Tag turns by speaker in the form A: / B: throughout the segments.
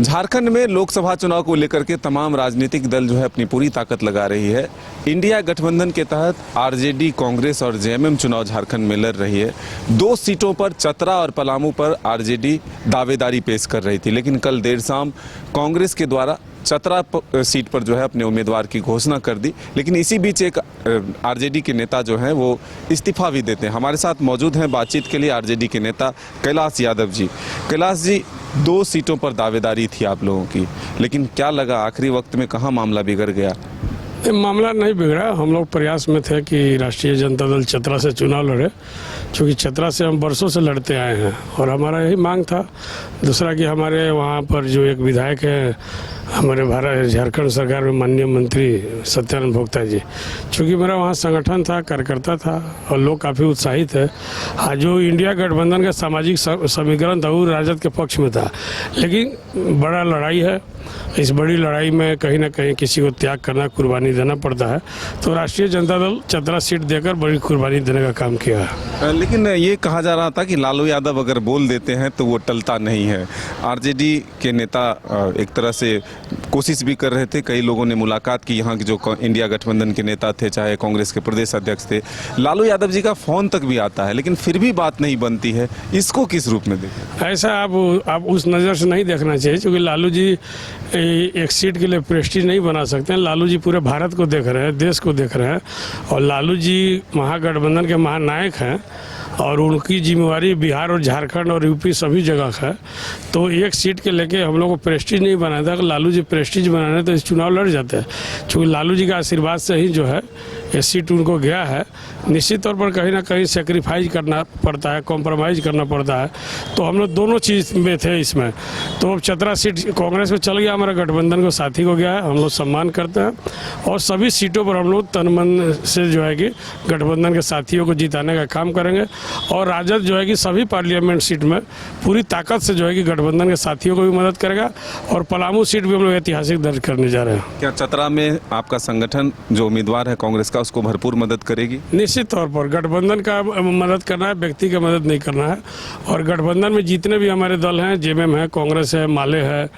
A: झारखंड में लोकसभा चुनाव को लेकर के तमाम राजनीतिक दल जो है अपनी पूरी ताकत लगा रही है। इंडिया गठबंधन के तहत आरजेडी, कांग्रेस और जेएमएम चुनाव झारखंड में लड़ रही है। 2 सीटों पर चतरा और पलामू पर आरजेडी दावेदारी पेश कर रही थी, लेकिन कल देर शाम कांग्रेस के द्वारा चतरा सीट पर जो है अपने उम्मीदवार की घोषणा कर दी। लेकिन इसी बीच एक आरजेडी के नेता जो हैं वो इस्तीफा भी देते हैं। हमारे साथ मौजूद हैं बातचीत के लिए आरजेडी के नेता कैलाश यादव जी। कैलाश जी, 2 सीटों पर दावेदारी थी आप लोगों की, लेकिन क्या लगा आखिरी वक्त में कहाँ मामला बिगड़ गया?
B: मामला नहीं बिगड़ा। हम लोग प्रयास में थे कि राष्ट्रीय जनता दल चतरा से चुनाव लड़े, क्योंकि चतरा से हम बरसों से लड़ते आए हैं और हमारा यही मांग था। दूसरा कि हमारे वहाँ पर जो एक विधायक है हमारे भारत झारखंड सरकार में माननीय मंत्री सत्यानंद भोक्ता जी, चूँकि मेरा वहाँ संगठन था, कार्यकर्ता था और लोग काफ़ी उत्साहित है। आज जो इंडिया गठबंधन का सामाजिक समीकरण था वो राजद के पक्ष में था, लेकिन बड़ा लड़ाई है। इस बड़ी लड़ाई में कहीं ना कहीं किसी को त्याग करना, कुर्बानी देना पड़ता है, तो राष्ट्रीय जनता दल चतरा सीट देकर बड़ी कुर्बानी देने का काम किया है।
A: लेकिन ये कहा जा रहा था कि लालू यादव अगर बोल देते हैं तो वो टलता नहीं है। आरजेडी के नेता एक तरह से कोशिश भी कर रहे थे। कई लोगों ने मुलाकात की, यहाँ के जो इंडिया गठबंधन के नेता थे, चाहे कांग्रेस के प्रदेश अध्यक्ष थे, लालू यादव जी का फ़ोन तक भी आता है, लेकिन फिर भी बात नहीं बनती है। इसको किस रूप में देखें?
B: ऐसा आप उस नज़र से नहीं देखना चाहिए, क्योंकि लालू जी एक सीट के लिए प्रेस्टीज नहीं बना सकते हैं। लालू जी पूरे भारत को देख रहे हैं, देश को देख रहे हैं, और लालू जी महागठबंधन के महानायक हैं और उनकी जिम्मेवारी बिहार और झारखंड और यूपी सभी जगह है। तो एक सीट के लेके हम लोग को प्रेस्टीज नहीं बनाया था। लालू जी प्रेस्टीज बनाने तो इस चुनाव लड़ जाते हैं, क्योंकि लालू जी का आशीर्वाद से ही जो है ये सीट उनको गया है। निश्चित तौर पर कहीं ना कहीं सेक्रीफाइस करना पड़ता है, कॉम्प्रोमाइज़ करना पड़ता है, तो हम लोग दोनों चीज़ में थे इसमें। तो अब चतरा सीट कांग्रेस में चल गया, हमारा गठबंधन को साथी हो गया है, हम लोग सम्मान करते हैं और सभी सीटों पर हम लोग तन मन से जो है कि गठबंधन के साथियों को जिताने का काम करेंगे। और राजद जो है कि सभी पार्लियामेंट सीट में पूरी ताकत से जो है कि गठबंधन के साथियों को भी मदद करेगा और पलामू सीट भी हम लोग ऐतिहासिक दर्ज करने जा रहे हैं।
A: क्या चतरा में आपका संगठन जो उम्मीदवार है कांग्रेस का, उसको भरपूर मदद करेगी?
B: निश्चित तौर पर गठबंधन का मदद करना है, व्यक्ति का मदद नहीं करना है। और गठबंधन में जितने भी हमारे दल हैं, जेएमएम है, कांग्रेस है, माले है,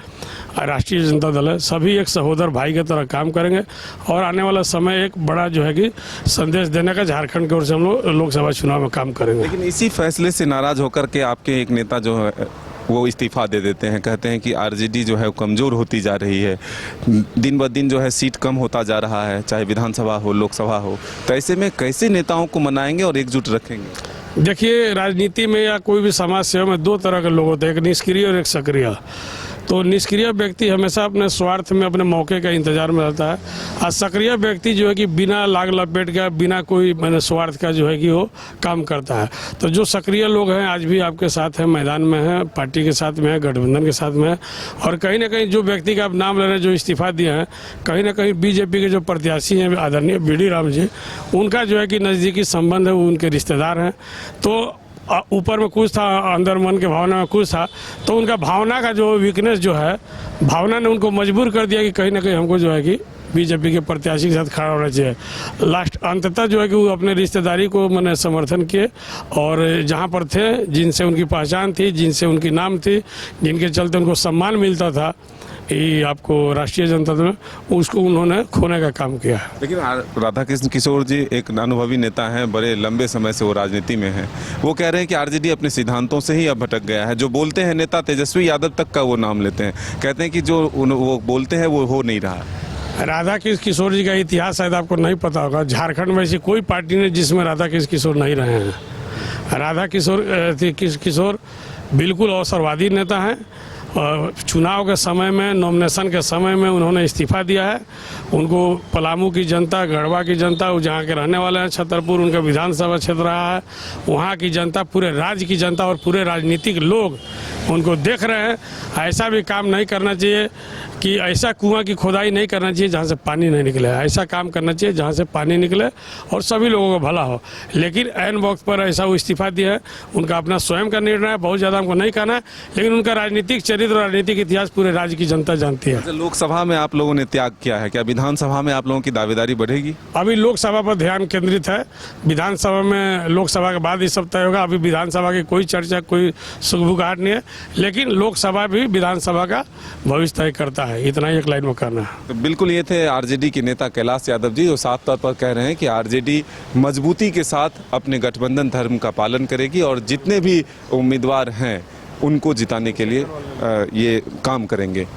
B: राष्ट्रीय जनता दल है, सभी एक सहोदर भाई की तरह काम करेंगे और आने वाला समय एक बड़ा जो है कि संदेश देने का झारखंड की ओर से हम लोग लोकसभा चुनाव में काम करेंगे।
A: लेकिन इसी फैसले से नाराज होकर के आपके एक नेता जो है वो इस्तीफा दे देते हैं, कहते हैं कि आरजेडी जो है वो कमज़ोर होती जा रही है, दिन ब दिन जो है सीट कम होता जा रहा है, चाहे विधानसभा हो, लोकसभा हो। तो ऐसे में कैसे नेताओं को मनाएंगे और एकजुट रखेंगे?
B: देखिए, राजनीति में या कोई भी समाज सेवा में 2 तरह के लोग होते हैं, एक निष्क्रिय और एक सक्रिय। तो निष्क्रिय व्यक्ति हमेशा अपने स्वार्थ में, अपने मौके का इंतजार में रहता है, और सक्रिय व्यक्ति जो है कि बिना लाग लपेट का, बिना कोई स्वार्थ का जो है कि वो काम करता है। तो जो सक्रिय लोग हैं आज भी आपके साथ हैं, मैदान में हैं, पार्टी के साथ में है, गठबंधन के साथ में है। और कहीं ना कहीं जो व्यक्ति का आप नाम ले रहे हैं, जो इस्तीफा दिए हैं, कहीं ना कहीं बीजेपी के जो प्रत्याशी हैं आदरणीय बीडी राम जी, उनका जो है कि नज़दीकी संबंध है, वो उनके रिश्तेदार हैं। तो ऊपर में कुछ था, अंदर मन के भावना में कुछ था, तो उनका भावना का जो वीकनेस जो है, भावना ने उनको मजबूर कर दिया कि कहीं ना कहीं हमको जो है कि बीजेपी के प्रत्याशी के साथ खड़ा होना चाहिए। लास्ट अंततः जो है कि वो अपने रिश्तेदारी को मैंने समर्थन किए और जहाँ पर थे, जिनसे उनकी पहचान थी, जिनसे उनकी नाम थी, जिनके चलते उनको सम्मान मिलता था, ये आपको राष्ट्रीय जनता दल में, उसको उन्होंने खोने का काम किया है।
A: लेकिन राधा कृष्ण किशोर जी एक अनुभवी नेता हैं, बड़े लंबे समय से वो राजनीति में हैं। वो कह रहे हैं कि आरजेडी अपने सिद्धांतों से ही अब भटक गया है। जो बोलते हैं नेता तेजस्वी यादव तक का वो नाम लेते हैं, कहते हैं कि जो वो बोलते हैं वो हो नहीं रहा।
B: राधा कृष्ण किशोर जी का इतिहास शायद आपको नहीं पता होगा। झारखंड में ऐसी कोई पार्टी नहीं जिसमें राधा कृष्ण किशोर नहीं रहे हैं। राधा किशोर बिल्कुल अवसरवादी नेता हैं। चुनाव के समय में, नॉमिनेशन के समय में उन्होंने इस्तीफा दिया है। उनको पलामू की जनता, गढ़वा की जनता, वो जहाँ के रहने वाले हैं, छतरपुर उनका विधानसभा क्षेत्र रहा है, वहाँ की जनता, पूरे राज्य की जनता और पूरे राजनीतिक लोग उनको देख रहे हैं। ऐसा भी काम नहीं करना चाहिए कि ऐसा कुआं की खोदाई नहीं करना चाहिए जहाँ से पानी नहीं निकले। ऐसा काम करना चाहिए जहाँ से पानी निकले और सभी लोगों को भला हो। लेकिन ऐन वक्त पर ऐसा वो इस्तीफा दिया है, उनका अपना स्वयं का निर्णय है, बहुत ज़्यादा हमको नहीं कहना है, लेकिन उनका राजनीतिक चरित्र, राजनीतिक इतिहास पूरे राज्य की जनता जानती है।
A: लोकसभा में आप लोगों ने त्याग किया है, क्या विधानसभा में आप लोगों की दावेदारी बढ़ेगी?
B: अभी लोकसभा पर ध्यान केंद्रित है। विधानसभा में, लोकसभा के बाद ये सब तय होगा। अभी विधानसभा की कोई चर्चा, कोई सुखबुगाहट नहीं है। लेकिन लोकसभा भी विधानसभा का भविष्य तय करता है। इतना ही एक लाइन में कहना है।
A: तो बिल्कुल ये थे आरजेडी के नेता कैलाश यादव जी, जो साफ तौर पर कह रहे हैं कि आरजेडी मजबूती के साथ अपने गठबंधन धर्म का पालन करेगी और जितने भी उम्मीदवार हैं उनको जिताने के लिए ये काम करेंगे।